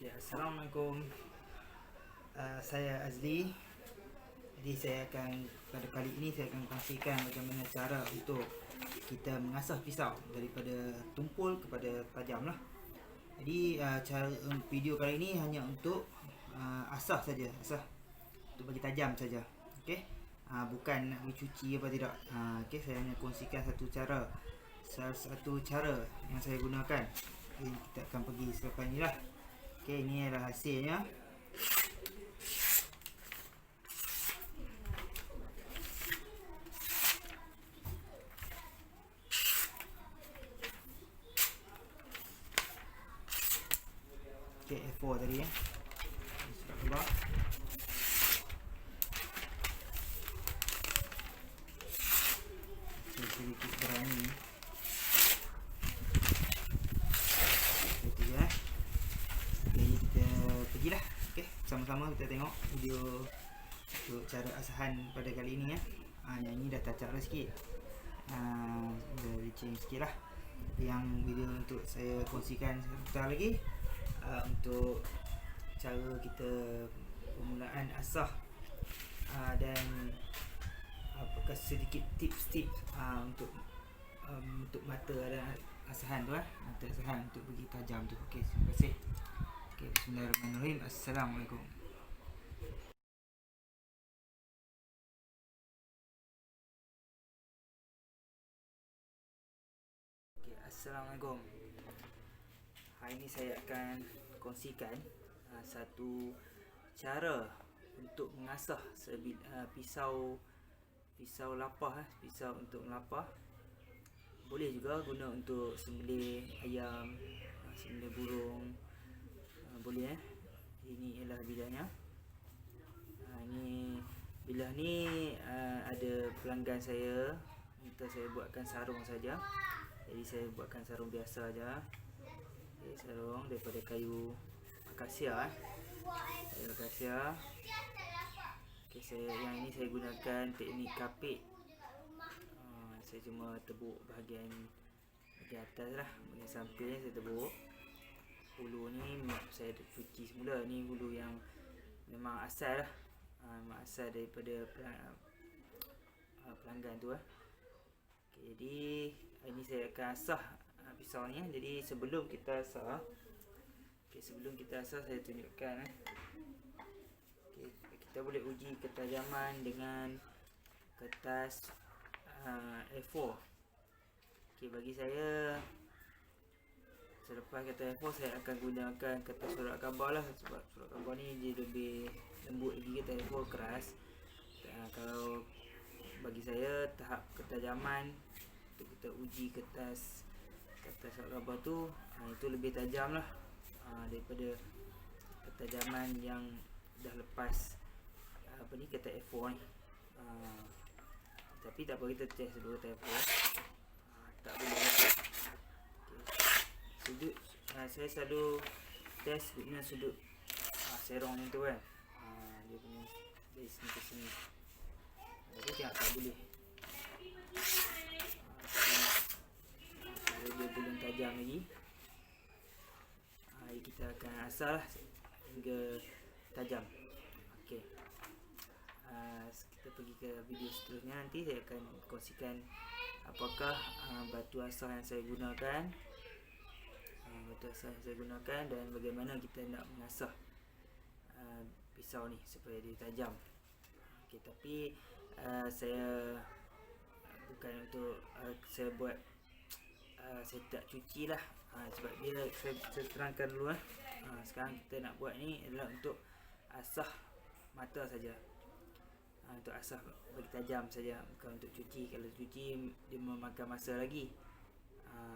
Ya, Assalamualaikum. Saya Azli. Jadi pada kali ini saya akan kongsikan bagaimana cara untuk kita mengasah pisau daripada tumpul kepada tajam lah. Jadi cara video kali ini hanya untuk asah saja, untuk bagi tajam saja. Okey. Bukan nak dicuci apa tidak. Okey, saya hanya kongsikan salah satu cara yang saya gunakan. Okay, kita akan pergi selepas ni lah. Okey, ini adalah hasilnya. Okey, A4 tadi ya. Surat khabar. Saya sedikit berani. Itu ya. Jadi kita pergilah. Okey, sama-sama kita tengok video untuk cara asahan pada kali ini ya. Yang ini dah touch up dah sikit. Dah licin sikit lah. Yang video untuk saya kongsikan sebentar lagi untuk cara kita permulaan asah dan apakah sedikit tips-tips untuk mata dan asahan tu mata asahan untuk bagi tajam tu. Okey, terima kasih. Okey, bismillahirrahmanirrahim. Assalamualaikum. Okey, assalamualaikum. Hari ini saya akan kongsikan satu cara untuk mengasah pisau lapah, pisau untuk melapah. Boleh juga guna untuk sembelih ayam, sembelih burung, boleh. Ini ialah bilahnya. Ini bilah ni ada pelanggan saya minta saya buatkan sarung saja. Jadi saya buatkan sarung biasa aja. Okay, sarung daripada kayu akasia. Kayu akasia. Okay, yang ini saya gunakan teknik kapit. Saya cuma tebuk bahagian atas lah, bahagian samping saya tebuk. Hulu ni saya cuci semula. Ni hulu yang memang asal lah, memang asal daripada pelanggan tu lah. Okay, jadi ini saya akan asah pisau ni. Jadi sebelum kita asah, saya tunjukkan. Okay, kita boleh uji ketajaman dengan kertas A4. Okay, bagi saya, selepas kertas A4 saya akan gunakan kertas surat khabar lah, sebab surat khabar ni dia lebih lembut lagi. Kertas A4 keras. Kalau bagi saya tahap ketajaman untuk kita uji kertas surat khabar tu, itu lebih tajam lah daripada ketajaman yang dah lepas kertas A4 ni. Tapi tak apa, kita test dulu kertas A4. Tak boleh. Okay. Sudut saya selalu test dengan sudut serong ni tu kan. Dia punya dari sini ke sini. Tapi tengok tak boleh. Dia belum tajam lagi. Kita akan asah lah hingga tajam. Okey. Kita pergi ke video seterusnya. Nanti saya akan kongsikan apakah batu asah yang saya gunakan. Dan bagaimana kita nak mengasah pisau ni supaya dia tajam. Okey, tapi saya bukan untuk saya buat saya tak cuci lah. Sebab dia saya terangkan dulu lah. Sekarang kita nak buat ni adalah untuk asah mata saja. Untuk asah bagi tajam saja, bukan untuk cuci. Kalau cuci dia memakan masa lagi.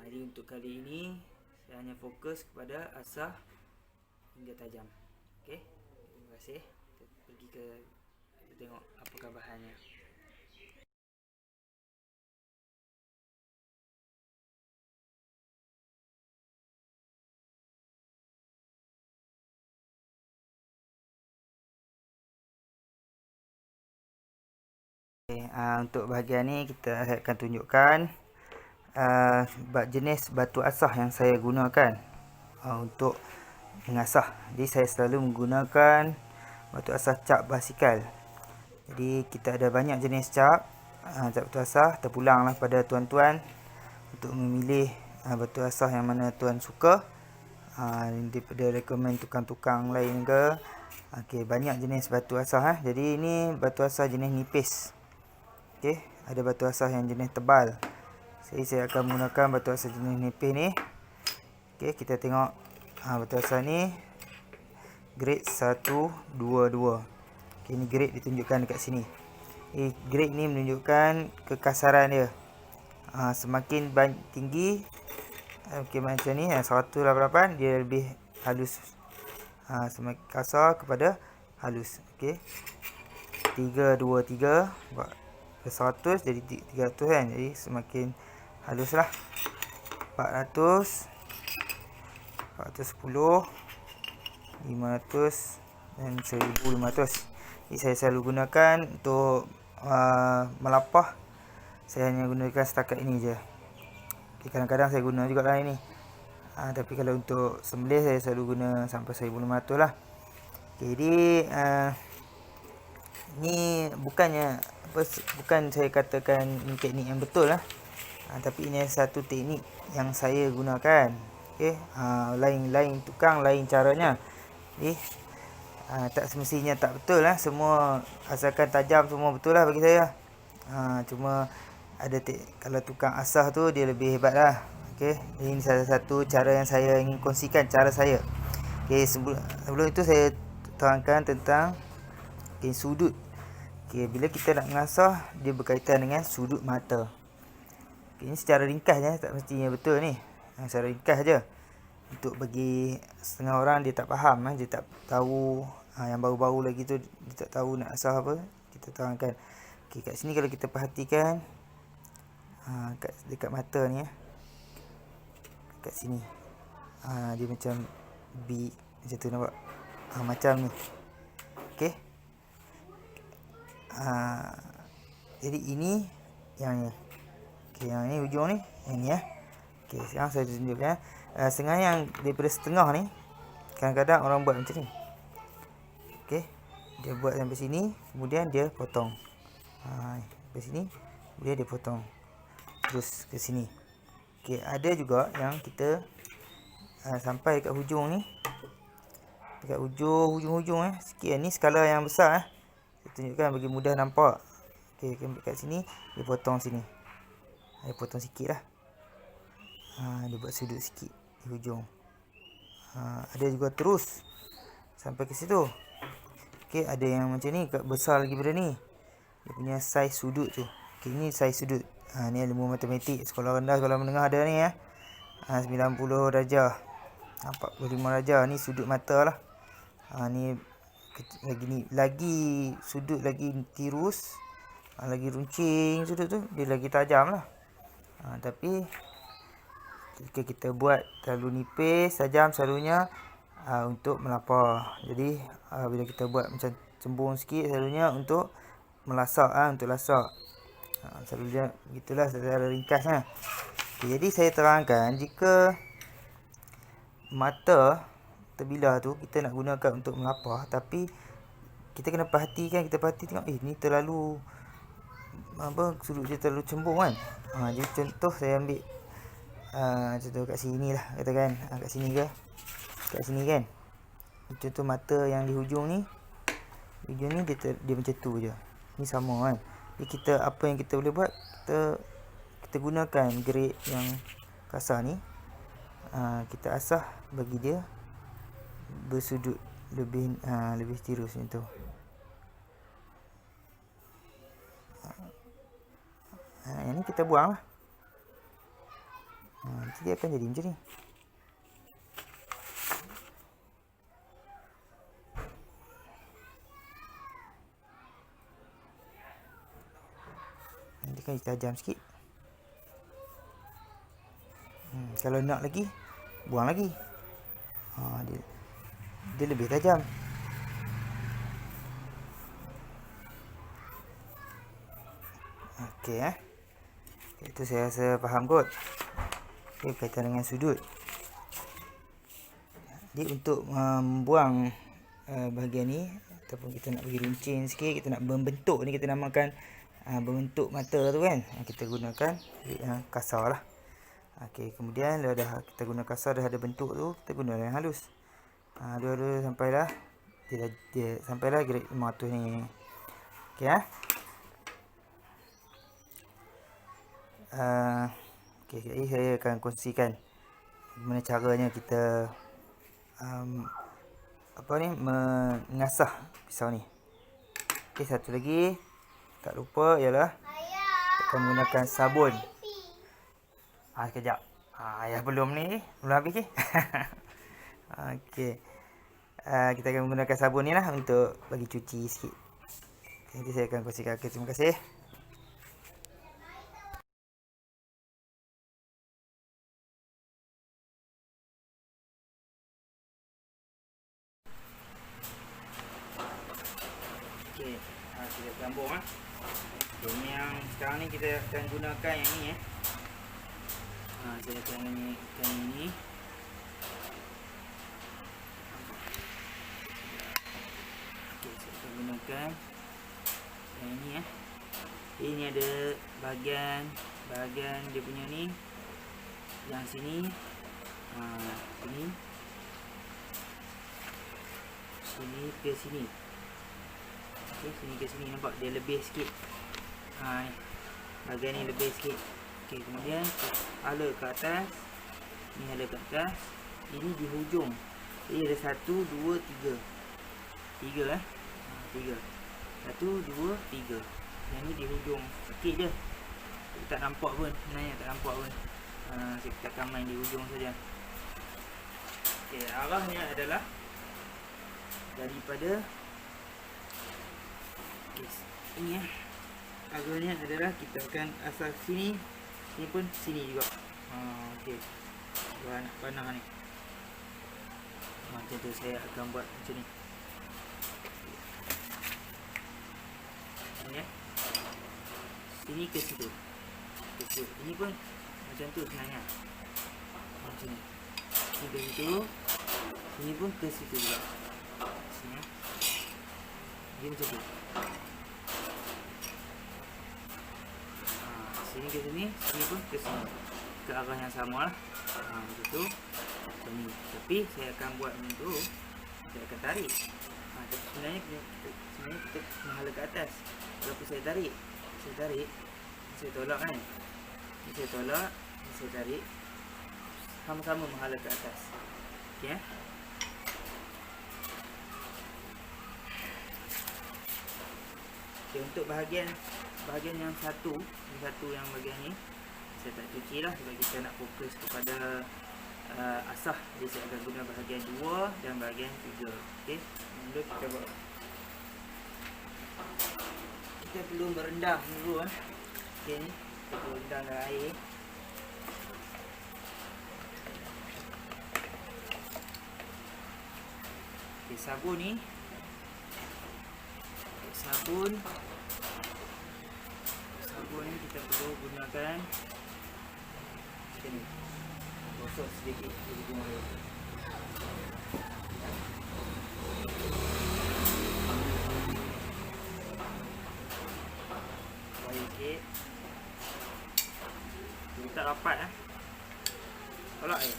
Jadi untuk kali ini saya hanya fokus kepada asah hingga tajam. Okey, terima kasih. Kita tengok apakah bahannya. Untuk bahagian ni saya akan tunjukkan jenis batu asah yang saya gunakan untuk mengasah. Jadi saya selalu menggunakan batu asah cap basikal. Jadi kita ada banyak jenis cap batu asah. Terpulanglah pada tuan-tuan untuk memilih batu asah yang mana tuan suka. Daripada rekomen tukang-tukang lain ke. Okey, banyak jenis batu asah. Jadi ini batu asah jenis nipis. Okey, ada batu asah yang jenis tebal. Saya akan menggunakan batu asah jenis nipis ni. Okey, kita tengok batu asah ni grade 122. Okey, ni grade ditunjukkan dekat sini. Grade ni menunjukkan kekasaran dia. Semakin tinggi, okey, macam ni 188 dia lebih halus. Semakin kasar kepada halus. Okey, 323 buat 100 jadi 300 kan. Jadi semakin halus lah. 400, 410, 500 dan 1500. Jadi saya selalu gunakan untuk melapah. Saya hanya gunakan setakat ini je. Okay, kadang-kadang saya guna juga lah ini. Tapi kalau untuk sembelih saya selalu guna sampai 1500 lah. Okay, jadi ni bukan saya katakan ini teknik yang betul lah. Tapi ini satu teknik yang saya gunakan. Okay, lain tukang lain caranya. Okay, tak semestinya tak betul lah. Semua asalkan tajam semua betul lah bagi saya. Cuma ada kalau tukang asah tu dia lebih hebat lah. Okay, ini salah satu cara yang saya ingin kongsikan, cara saya. Okay, sebelum itu saya terangkan tentang sudut. Okay, bila kita nak mengasah, dia berkaitan dengan sudut mata. Okay, ini secara ringkas je, tak mestinya betul ni. Secara ringkas je. Untuk bagi setengah orang dia tak faham, dia tak tahu, yang baru-baru lagi tu dia tak tahu nak asah apa, kita terangkan. Okay, kat sini kalau kita perhatikan dekat mata ni kat sini dia macam B macam tu, nampak? Macam ni. Okey. Jadi ini yang ni. Okey, yang ni hujung ni, yang ni Okey, sekarang saya tunjukkan. Setengah yang daripada setengah ni kadang-kadang orang buat macam ni. Okey. Dia buat sampai sini, kemudian dia potong. Sampai sini, kemudian dia potong. Terus ke sini. Okey, ada juga yang kita sampai dekat hujung ni. Dekat hujung sikit. Ni skala yang besar saya tunjukkan bagi mudah nampak. Okey, dekat sini dia potong sini. Dia potong sikit lah. Dia buat sudut sikit di hujung. Ada juga terus sampai ke situ. Okey, ada yang macam ni, besar lagi daripada ni. Dia punya saiz sudut tu. Okey, ni saiz sudut. Ni ilmu matematik sekolah rendah, sekolah menengah ada ni 90 darjah, 45 darjah. Ni sudut mata lah. Ni lagi sudut lagi tirus, lagi runcing sudut tu, dia lagi tajam lah. Tapi jika kita buat terlalu nipis, tajam selalunya untuk melapar. Jadi bila kita buat macam cembung sikit, selalunya untuk melasak, untuk lasak. Selalunya begitulah secara ringkasnya. Okay, jadi saya terangkan, jika mata terbilah tu kita nak gunakan untuk melapar, tapi kita kena perhatikan, tengok ni terlalu sudut dia terlalu cembung kan. Jadi contoh saya ambil contoh kat sini lah, katakan kat sini ke, kat sini kan. Contoh mata yang di hujung ni dia macam tu je. Ni sama kan. Jadi apa yang kita boleh buat, kita gunakan grade yang kasar ni. Kita asah bagi dia bersudut lebih tirus macam tu. Yang ni kita buang lah. Nanti dia akan jadi macam ni. Nanti kan tajam sikit. Kalau nak lagi, buang lagi. Dia lebih tajam. Okey itu saya rasa faham kot. Okey, kaitan dengan sudut. Jadi untuk membuang bahagian ni, ataupun kita nak bagi runcing sikit, kita nak membentuk ni, kita namakan membentuk mata tu kan, kita gunakan grit yang kasar lah. Okey, kemudian dah kita guna kasar, dah ada bentuk tu, kita guna yang halus. Dua-dua sampailah dia sampailah grit 500 ni. Okey okey, jadi saya akan kongsikan bagaimana caranya kita mengasah pisau ni. Okey, satu lagi tak lupa ialah kita akan menggunakan sabun. Sekejap. Ayah belum habis ke? Okey. Kita akan menggunakan sabun ni lah untuk bagi cuci sikit. Nanti saya akan kongsikan. Okay, terima kasih. Okey, kita sambung Ini yang sekarang ni kita akan gunakan yang ni saya akan gunakan ini. Okey, saya akan gunakan yang ini Ini ada bahagian dia punya ni, yang sini, sini ke sini. Okey, sini ke sini, nampak dia lebih sikit. Bahagian ni lebih sikit. Okey, kemudian hala ke atas. Ni hala ke atas. Ini di hujung. Jadi ada 1, 2, 3. 3 3. 1, 2, 3. Yang ni di hujung sikit je. Tak nampak pun. Sebenarnya tak nampak pun. Saya akan main di hujung saja. Okey, arahnya adalah daripada ini arahnya adalah kita akan asal sini, sini pun sini juga. Okey. Buat panah ni. Macam tu saya akan buat macam ni. Ini sini ke situ. Ini pun macam tu sebenarnya. Macam ni. Sini ke situ. Sini pun ke situ juga. Sini dia macam tu. Sini ke sini, sini pun ke sini. Ke arah yang sama lah. Macam tu. Macam ni. Tapi saya akan buat macam tu. Saya akan tarik. Tapi sebenarnya kita menghala ke atas. Kalau saya tarik, saya tolak kan. Saya tolak, saya tarik. Sama-sama menghala ke atas. Okey untuk bahagian yang satu yang bahagian ni saya tak cuci lah sebab kita nak fokus kepada asah. Jadi saya akan guna bahagian 2 dan bahagian 3. Okey, mula kita buat. Kita perlu merendam dulu Okey, ni kita perlu rendam dalam air. Okey, sabun ni sabun ni kita perlu gunakan macam ni. Gosok sedikit di hujung air. Sikit. Letak rapat tolak air.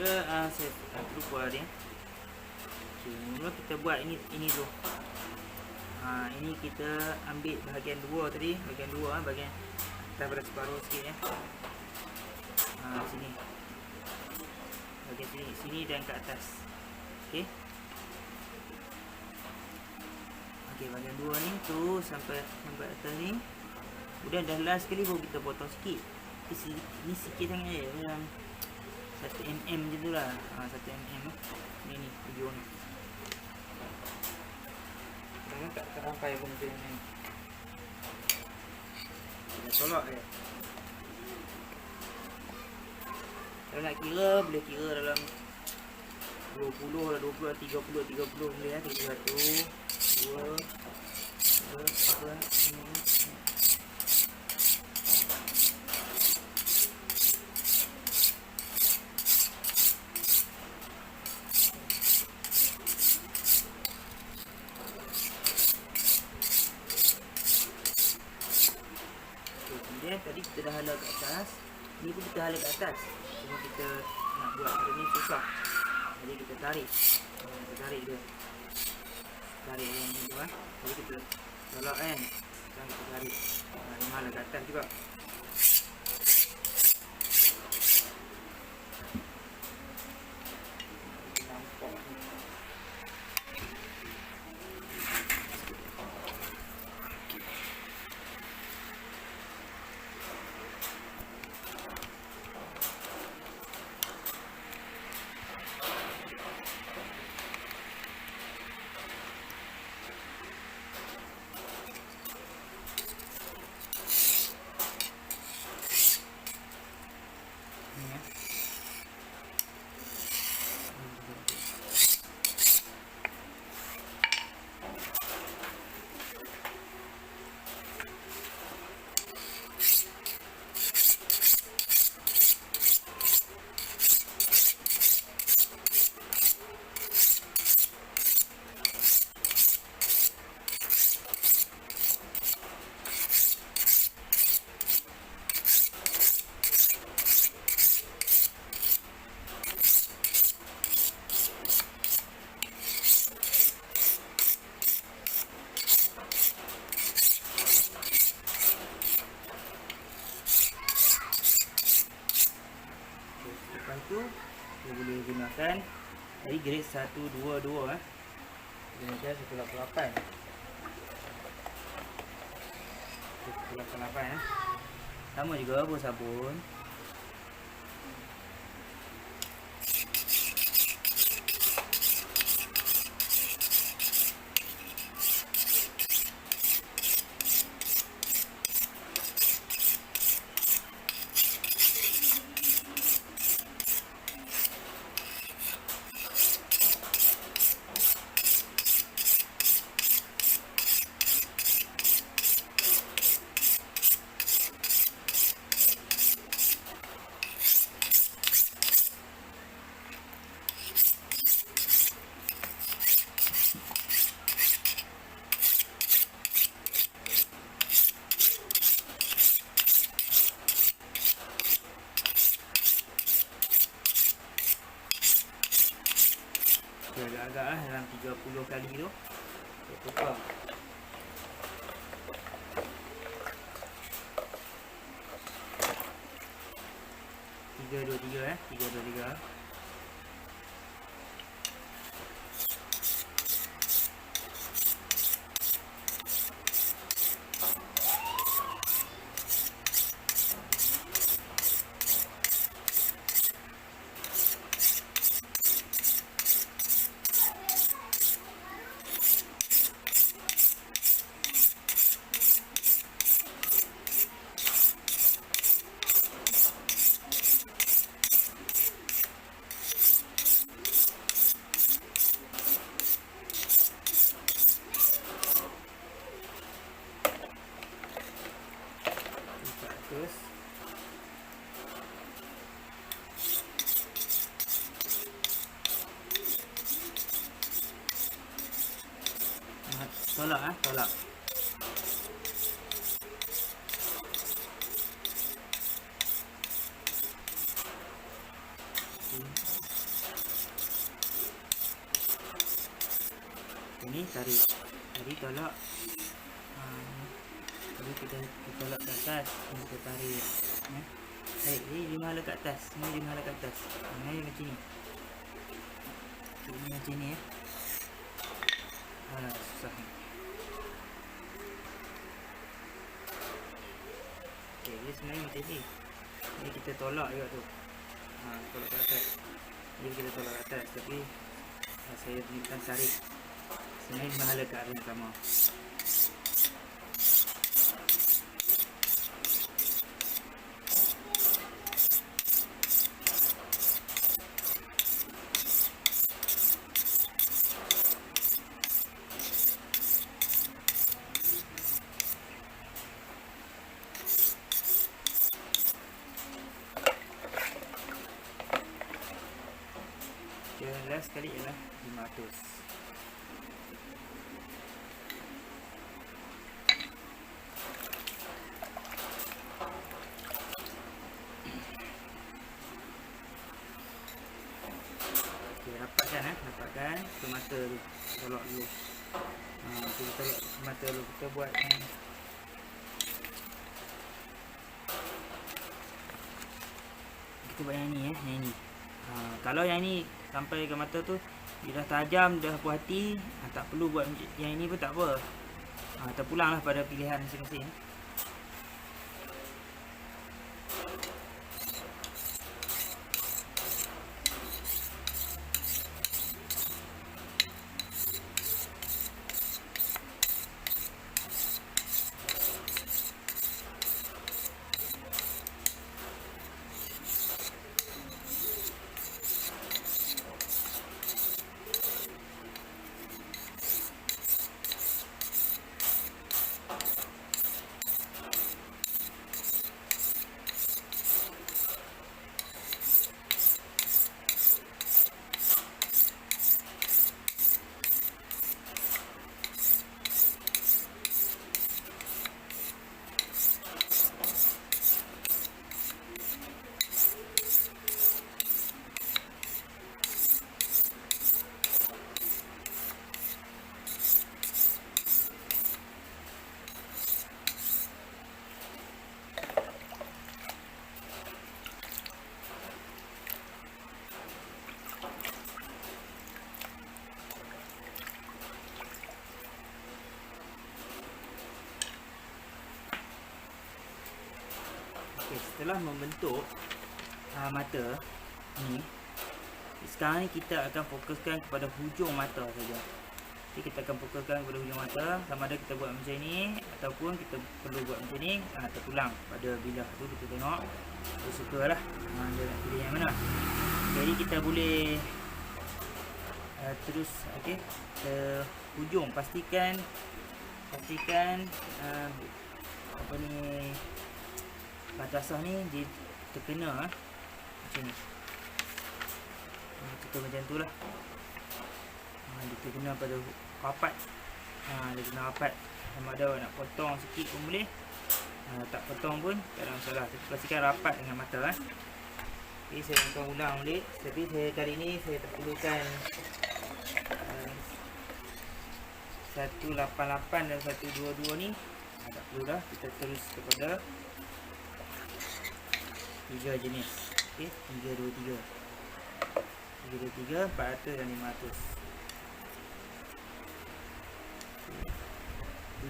Mula saya lupa dia. Mula kita buat ini dulu. Ini kita ambil bahagian 2 tadi, bahagian atas pada separuh sikit sini. Bahagian sini dan ke atas. Okey. Okey, bahagian 2 ni terus sampai atas ni. Kemudian dah last sekali baru kita potong sikit. Ini sikit sangat je, 1 mm je tu lah. 1 mm. ni video ni. Jangan tak sampai pun macam ni. Kita tolak je. Kalau nak kira, boleh kira dalam 20 lah, 20 lah, 30 boleh lah. 1, 2, 3, 4, 5. Kemudian tadi kita dah hala kat atas. Ni pun kita hala kat atas. Cuma kita nak buat macam ni susah. Jadi kita tarik. Kita tarik dia. Tarik yang ni tu kan. Jadi kita tolak kan. Sekarang kita tarik. Ni hala kat atas juga. Nampak ni. Lepas tu kita boleh gunakan dari grade 122 Gunakan 188 Sama juga bawa sabun. Agak-agak lah dalam 30 kali tu kita tukar. Tiga, dua, tiga. Terus tolak tolak. Ini tarik, tadi tolak. Tadi kita tolak ke atas, ini kita tarik. Tarik, ini hala kat atas, ini hala kat atas. Ini macam ni. Ini macam ni susah. Okay, dia sebenarnya macam ni. Ini kita tolak juga tu. Tolak ke atas. Ini kita tolak ke atas, tapi saya akan tarik sebenarnya menghala ke arah yang sama. Last sekali ialah 500. Okey, rapatkan mata tu, tolak dulu. Kita tolak mata dulu, kita buat yang ni yang ni. Kalau yang ni sampai ke mata tu dia dah tajam, dah puas hati, tak perlu buat yang ini pun tak apa. Terpulanglah pada pilihan masing-masing. Setelah membentuk mata ni, sekarang ni kita akan fokuskan kepada hujung mata saja. Jadi kita akan fokuskan kepada hujung mata, sama ada kita buat macam ni ataupun kita perlu buat macam ni. Terpulang pada bilah tu, kita tengok kita sukalah dia nak pilih yang mana. Jadi kita boleh terus okey ke hujung. Pastikan apa ni, batasah ni dia terkena macam ni. Kita macam tu lah. Dia terkena pada rapat. Dia kena rapat. Sama ada nak potong sikit pun boleh, tak potong pun tak ada masalah. Tapi pastikan rapat dengan mata. Okay, saya akan ulang balik. Tapi kali ni saya tak perlukan 188 dan 122 ni. Tak perlu dah. Kita terus kepada 3 jenis. Okey, 323. 323, 400 dan 500.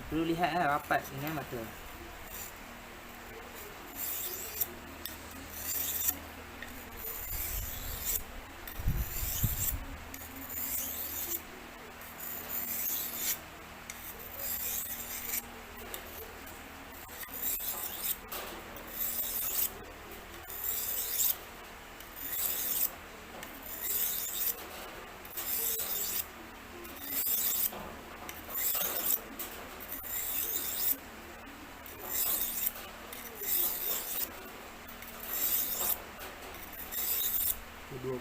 Perlu lihat rapat dengan mata.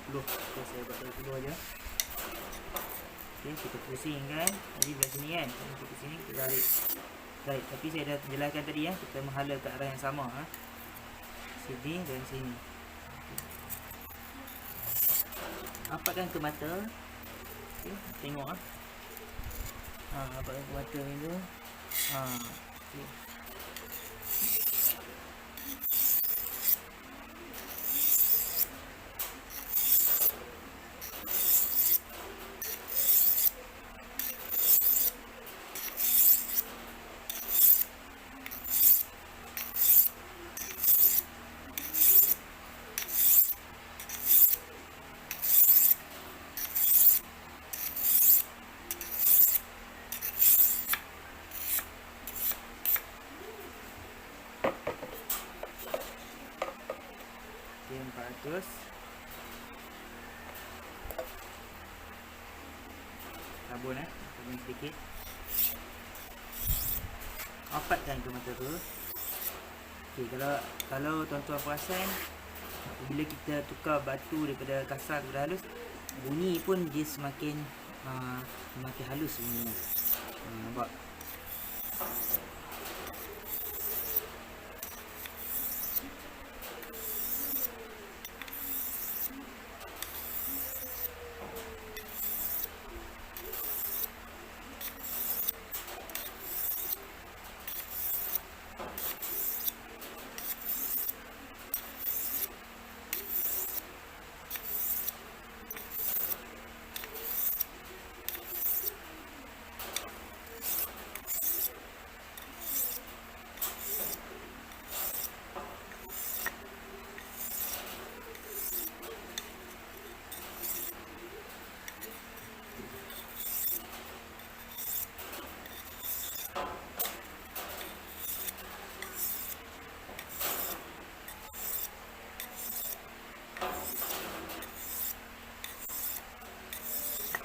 Okay, saya buat 20 aja. Okay, kita pusingkan. Tadi belah sini kan, kita sini kita tarik. Tapi saya dah jelaskan tadi kita menghala ke arah yang sama. Sini dan sini. Rapatkan ke mata. Okay, tengok rapatkan ke mata ni tu. Okay. terus. Sabun sabun sedikit. Rapatkan ke mata tu. Okey, kalau tuan-tuan perasan, bila kita tukar batu daripada kasar kepada halus, bunyi pun dia semakin halus bunyinya. Nampak?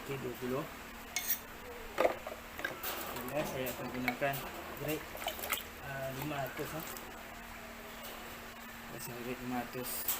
Okey, 20. Kemudian saya akan gunakan grade 500 Pasal grade 500.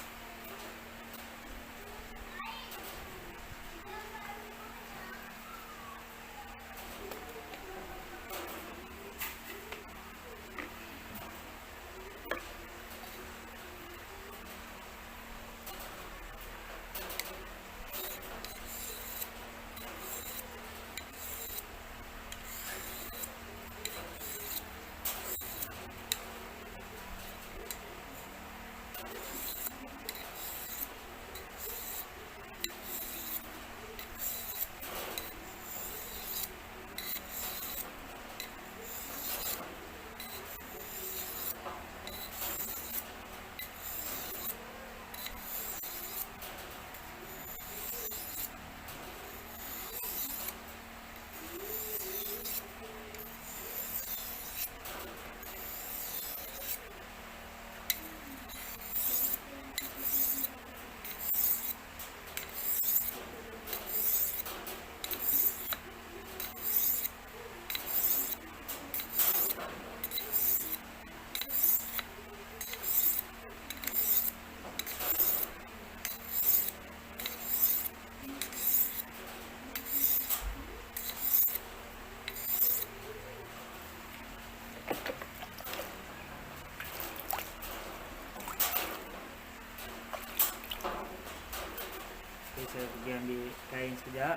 Saya pergi ambil kain sekejap.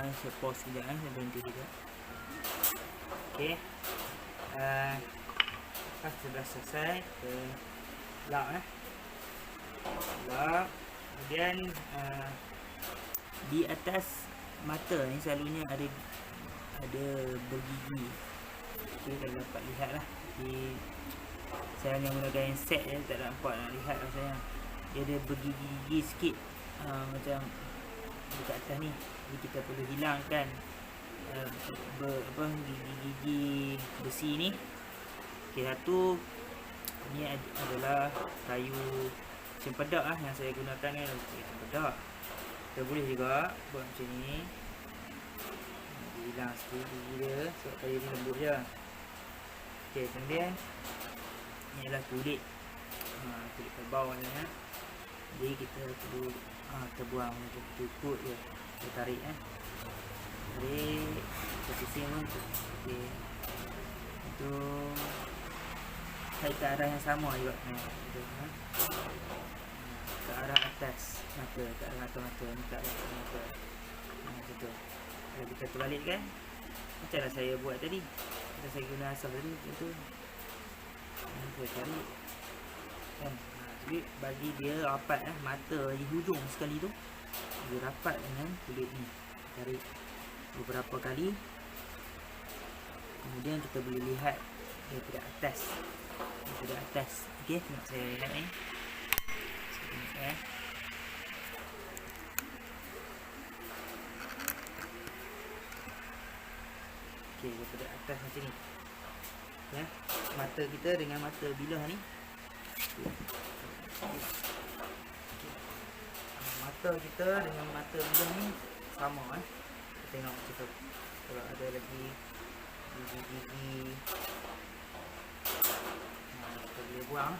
Saya pause sekejap, saya berhenti sekejap. Okey. Lepas sudah selesai, kita lap lap. Kemudian di atas mata ni selalunya ada bergigi. Okey, kalau dapat lihat lah. Saya hanya gunakan set je, tak nampak nak lihat rasanya. Dia ada bergigi-gigi sikit. Macam dekat atas ni. Jadi kita perlu hilangkan gigi-gigi besi ni. Okey, satu ni adalah kayu cempedak yang saya gunakan kan, cempedak. Kita boleh juga buat macam ni. Hilang sikit gigi dia sebab kayu ni lembut je. Okey, kemudian ni adalah kulit kerbau ni Jadi kita perlu terbuang macam tu, ikut je. Kita tarik tarik kita pusing pun. Okey, itu tarik ke arah yang sama juga ke arah atas mata, ke arah mata ni, ke arah mata macam tu. Kalau kita terbalikkan macamlah saya buat tadi, kalau saya guna asas tadi macam tu. Saya tarik kan. Jadi bagi dia rapat mata di hujung sekali tu dia rapat dengan kulit ni. Tarik beberapa kali, kemudian kita boleh lihat daripada atas. Okey, tengok saya lihat ni. Okey, daripada atas macam ni ya. Mata kita dengan mata bilah ni. mata kita dengan mata belah ni sama kita tengok macam tu. Kalau ada lagi gigi-gigi kita boleh buang.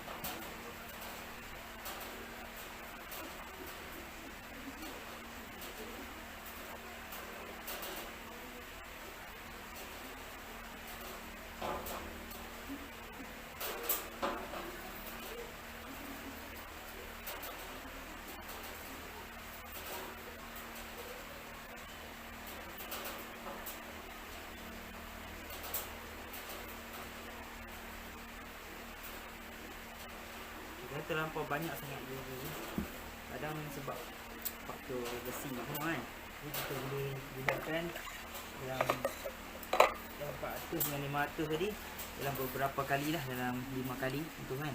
Dia terlampau banyak sangat gigi. Kadang sebab faktor besi pun kan. Jadi kita boleh gunakan yang 400 dengan 500 tadi dalam beberapa kali lah, dalam 5 kali tu kan.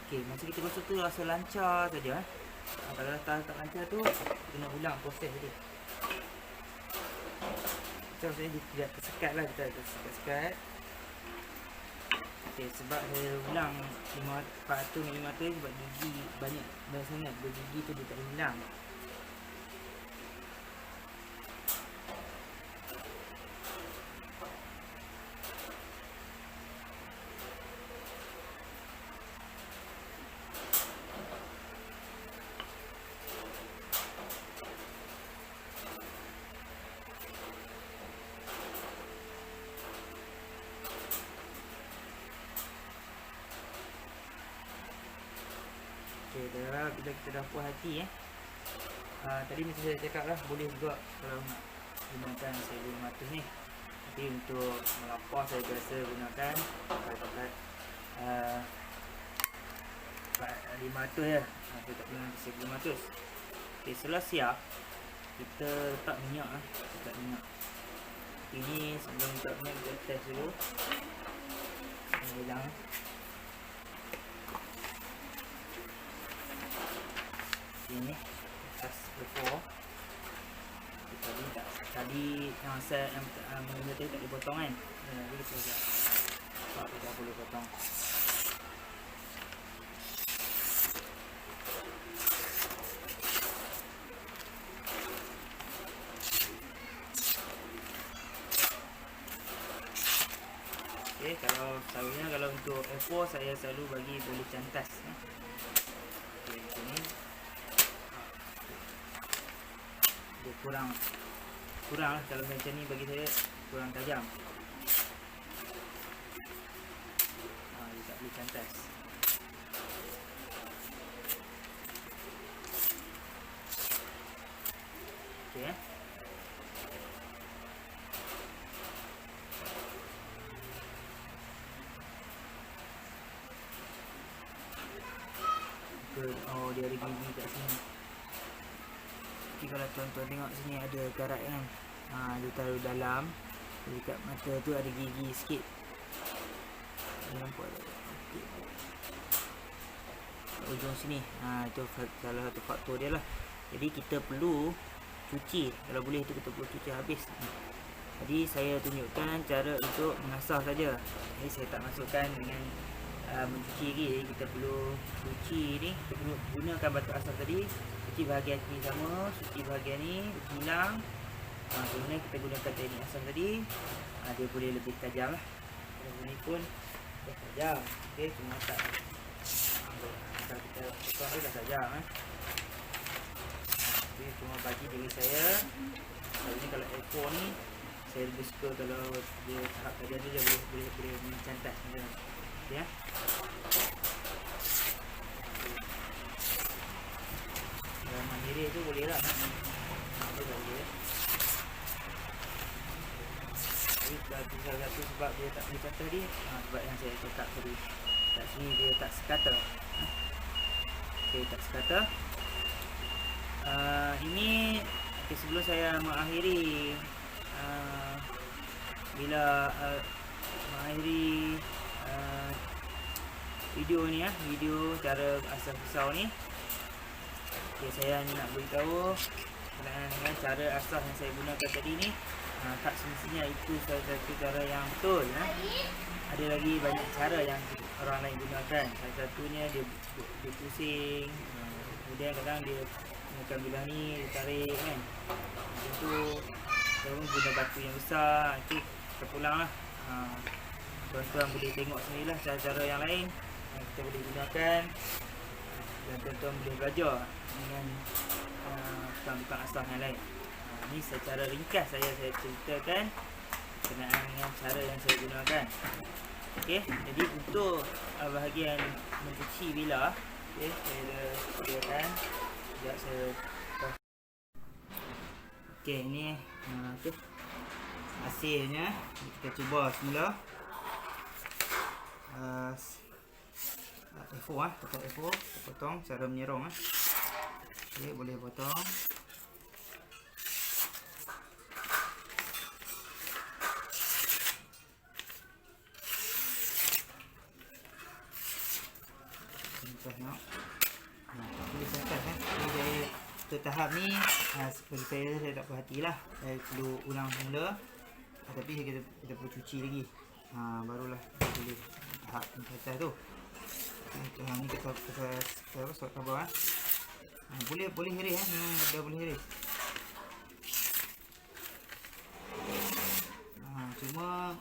Okey, masa kita gosok tu rasa lancar saja. Kalau tak lancar tu kena ulang proses tadi. Macam saya tidak tersekat lah, kita tersekat. Okey, sebab saya ulang 400 dengan 500 sebab gigi banyak sangat, bergigi tu dia tak hilang. Okay, dah, bila kita dah puas hati tadi macam saya cakap lah, boleh juga kalau nak gunakan 1500 ni. Tapi untuk melapar saya biasa gunakan pakai 500 ya. Saya tak guna 1500. Okay, setelah siap kita letak minyak ini sebelum letak minyak kita test dulu. Hilang ini atas before tadi yang saya mula tadi tak dipotong kan. Jadi kita buat kita boleh potong. Okay, kalau untuk F4 saya selalu bagi beli cantas. Okay, ini dia kurang lah kalau macam ni, bagi saya kurang tajam. Dia tak boleh cantas. Okay. Oh, dia ada gigi kat sini. Jadi kalau tuan-tuan tengok sini ada karat kan. Dia taruh dalam. Dekat mata tu ada gigi sikit. Nampak tak? Okay. Ujung sini. Itu salah satu faktor dia lah. Jadi kita perlu cuci. Kalau boleh tu kita perlu cuci habis. Jadi saya tunjukkan cara untuk mengasah saja. Jadi saya tak masukkan dengan mencuci lagi. Jadi kita perlu cuci ni. Kita perlu gunakan batu asam tadi. Cuci bahagian ni sama. Cuci bahagian ni hilang. Kemudian kita gunakan teknik asam tadi. Dia boleh lebih tajam lah. Ini pun dah tajam. Okay, cuma tak kalau kita potong dia dah tajam Okay, cuma bagi diri saya, kalau ni kalau F4 ni saya lebih suka kalau dia tahap tajam tu dia boleh mencantas macam tu. Okay, Kalau mandiri tu boleh lah. Dia boleh. Jadi bagi salah satu sebab dia tak boleh kata dia, sebab yang saya cakap tadi, kat sini dia tak sekata. Okay, tak sekata. Ini sebelum saya mengakhiri mengakhiri video ni video cara asah pisau ni. Okay, saya nak beritahu dengan cara asah yang saya gunakan tadi ni, tak semestinya itu salah satu cara yang betul. Ada lagi banyak cara yang orang lain gunakan. Salah satunya dia pusing, kemudian kadang dia gunakan bilah ni, dia tarik kan. Itu terus guna batu yang besar. Itu terpulang lah. Tuan-tuan boleh tengok sendirilah cara-cara yang lain yang kita boleh gunakan, dan tuan-tuan boleh belajar dengan tukang-tukang asah yang lain. Ini secara ringkas saya ceritakan berkenaan dengan cara yang saya gunakan. Okey, jadi untuk bahagian mencuci bilah, okey, saya sediakan. Sekejap saya okey, ini okey, hasilnya kita cuba semula. A4 potong A4, potong cara menyerong. Okey, boleh potong. Untuk tahap ni bagi saya tak perhatilah, saya perlu ulang semula, tapi kita perlu cuci lagi, barulah kita boleh tahap atas tu. Yang ni kita stop cover. Boleh hiris, memang dah boleh hiris. Cuma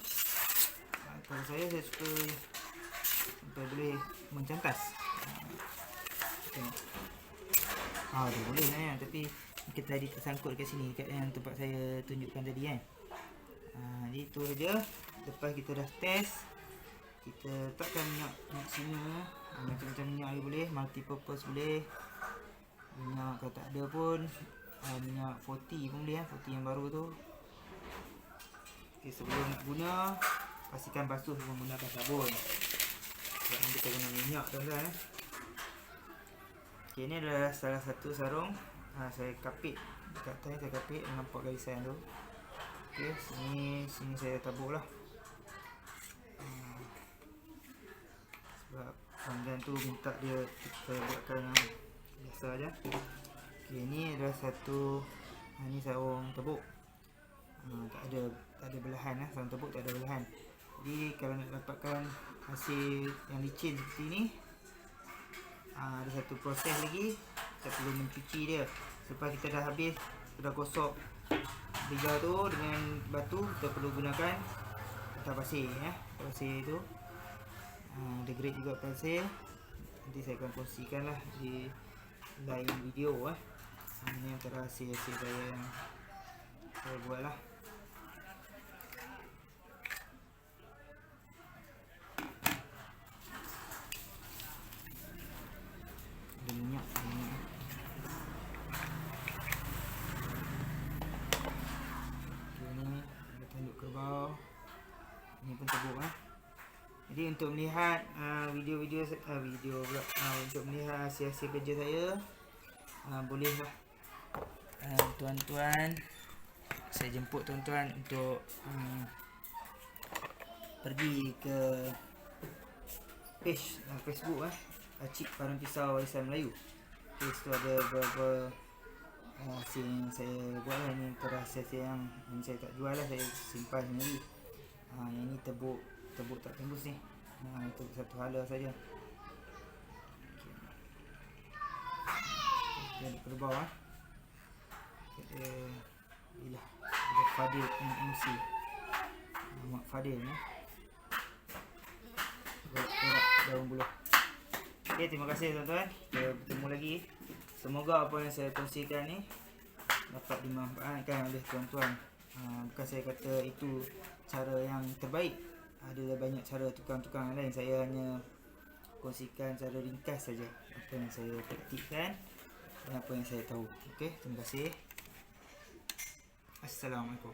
kalau saya suka sampai boleh mencantas. Dia boleh lah, tapi kita tadi tersangkut kat sini, kat yang tempat saya tunjukkan tadi kan. Jadi itu saja. Lepas kita dah test, kita letakkan minyak sini, macam-macam minyak ni boleh, multi purpose boleh, minyak kalau tak ada pun minyak 40 pun boleh, 40 yang baru tu. Okay, sebelum nak guna, pastikan basuh menggunakan sabun. Sebab ni kita guna minyak tuan-tuan. Okay, ini adalah salah satu sarung. Saya kapit dekat atas, saya kapit nampak garisan tu. Okay, sini saya tabur lah. Sebab panggilan tu minta dia kita buatkan yang biasa aja. Okay, ini adalah satu, ini sarung tebuk. Tak ada belahan lah, sarung tebuk tak ada belahan. Jadi kalau nak dapatkan hasil yang licin seperti ni, ada satu proses lagi, kita perlu mencuci dia. Lepas kita dah habis, kita dah gosok bilah tu dengan batu, kita perlu gunakan putih pasir pasir tu. Ada grade juga pasir, nanti saya akan kongsikan lah di lain video. Ini antara hasil saya yang saya buat lah. Minyak ini kita tunduk ke bawah. Ini pun tebuk. Jadi untuk melihat video pula, untuk melihat hasil-hasil kerja saya, bolehlah tuan-tuan, saya jemput tuan-tuan untuk pergi ke page Facebook Cik Parun Pisau Warisan Melayu. Okay, situ ada beberapa hasil yang saya buat lah. Ini antara hasil yang saya tak jual lah, saya simpan sendiri. Yang ini tebuk tak tembus ni. Itu satu hala saja. Okay. Jadi ke bawah. Bila Fadil MC. Mak Fadil ni. Daun buluh. Okay, terima kasih tuan-tuan. Kita bertemu lagi. Semoga apa yang saya kongsikan ni dapat dimanfaatkan oleh tuan-tuan. Bukan saya kata itu cara yang terbaik. Ada banyak cara tukang-tukang lain. Saya hanya kongsikan cara ringkas saja apa yang saya praktikkan dan apa yang saya tahu. Okey, terima kasih. Assalamualaikum.